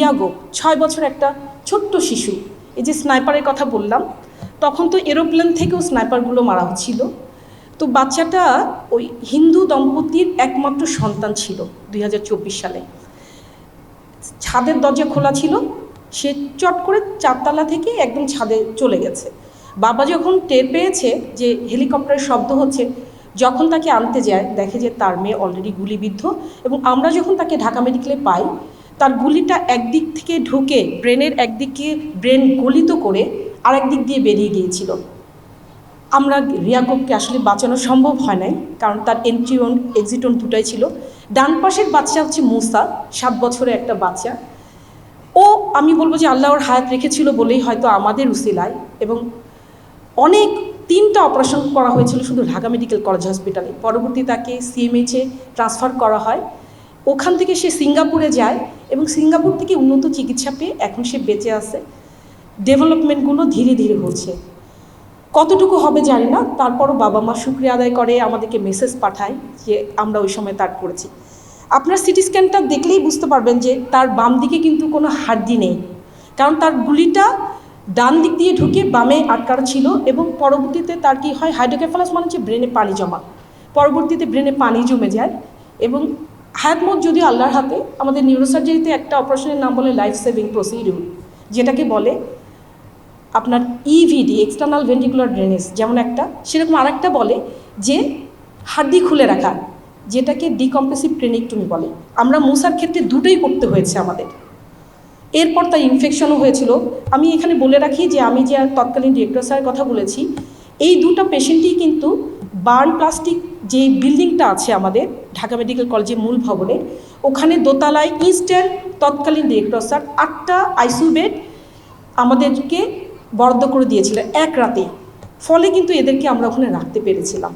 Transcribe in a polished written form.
রিয়াগো 6 বছর একটা ছোট্ট শিশু, এই যে স্নাইপারের কথা বললাম, তখন তো এরোপ্লেন থেকেও স্নাইপারগুলো মারা হচ্ছিল। তো বাচ্চাটা ওই হিন্দু দম্পতির একমাত্র সন্তান ছিল 2024 সালে। ছাদের দরজা খোলা ছিল, সে চট করে 4তলা থেকে একদম ছাদে চলে গেছে। বাবা যখন টের পেয়েছে যে হেলিকপ্টারের শব্দ হচ্ছে, যখন তাকে আনতে যায় দেখে যে তার মেয়ে অলরেডি গুলিবিদ্ধ, এবং আমরা যখন তাকে ঢাকা মেডিকেলে পাই, তার গুলিটা একদিক থেকে ঢুকে ব্রেনের একদিকে ব্রেন গলিত করে আরেক দিক দিয়ে বেরিয়ে গিয়েছিল। আমরা রিয়াগোকে আসলে বাঁচানো সম্ভব হয় নাই, কারণ তার এন্ট্রিওন এক্সিটন দুটাই ছিল। ডান পাশের বাচ্চা হচ্ছে মুসা, 7 বছরের একটা বাচ্চা। ও আমি বলবো যে আল্লাহর হায়াত রেখেছিল বলেই হয়তো আমাদের উসিলায়, এবং অনেক 3টা অপারেশন করা হয়েছিল শুধু ঢাকা মেডিকেল কলেজ হসপিটালে। পরবর্তী তাকে সিএমএইচে ট্রান্সফার করা হয়। ওখান থেকে সে সিঙ্গাপুরে যায় এবং সিঙ্গাপুর থেকে উন্নত চিকিৎসা পেয়ে এখন সে বেঁচে আছে। ডেভেলপমেন্টগুলো ধীরে ধীরে হচ্ছে, কতটুকু হবে জানি না। তারপরও বাবা মা শুকরিয়া আদায় করে, আমাদেরকে মেসেজ পাঠায় যে আমরা ওই সময় তার করেছি। আপনার সিটি স্ক্যানটা দেখলেই বুঝতে পারবেন যে তার বাম দিকে কিন্তু কোনো হাড্ডি নেই, কারণ তার গুলিটা ডান দিক দিয়ে ঢুকে বামে আটকানো ছিল, এবং পরবর্তীতে তার কি হয়, হাইড্রোকেফালাস মানে হচ্ছে ব্রেনে পানি জমা, পরবর্তীতে ব্রেনে পানি জমে যায়। এবং হায়াত মত যদিও আল্লাহর হাতে। আমাদের নিউরোসার্জারিতে একটা অপারেশনের নাম বলে লাইফ সেভিং প্রসিডিউর, যেটাকে বলে আপনার ইভিডি, এক্সটার্নাল ভেন্ট্রিকুলার ড্রেনেজ যেমন একটা, সেরকম আরেকটা বলে যে হাড্ডি খুলে রাখা, যেটাকে ডিকম্প্রেসিভ ক্রেনিকটমি বলে। আমরা মুসার ক্ষেত্রে দুটোই করতে হয়েছে আমাদের। এরপর তার ইনফেকশনও হয়েছিল। আমি এখানে বলে রাখি যে আমি যে তৎকালীন ডিরেক্টর স্যারের কথা বলেছি, এই দুটো পেশেন্টই কিন্তু বার্ন প্লাস্টিক যে বিল্ডিংটা আছে আমাদের ঢাকা মেডিকেল কলেজের মূল ভবনে, ওখানে দোতলায় ইনস্ট্যান্ট তৎকালীন ডিরেক্টর স্যার 8টা আইসিইউ বেড আমাদেরকে বরাদ্দ করে দিয়েছিলেন এক রাতে। ফলে কিন্তু এদেরকে আমরা ওখানে রাখতে পেরেছিলাম।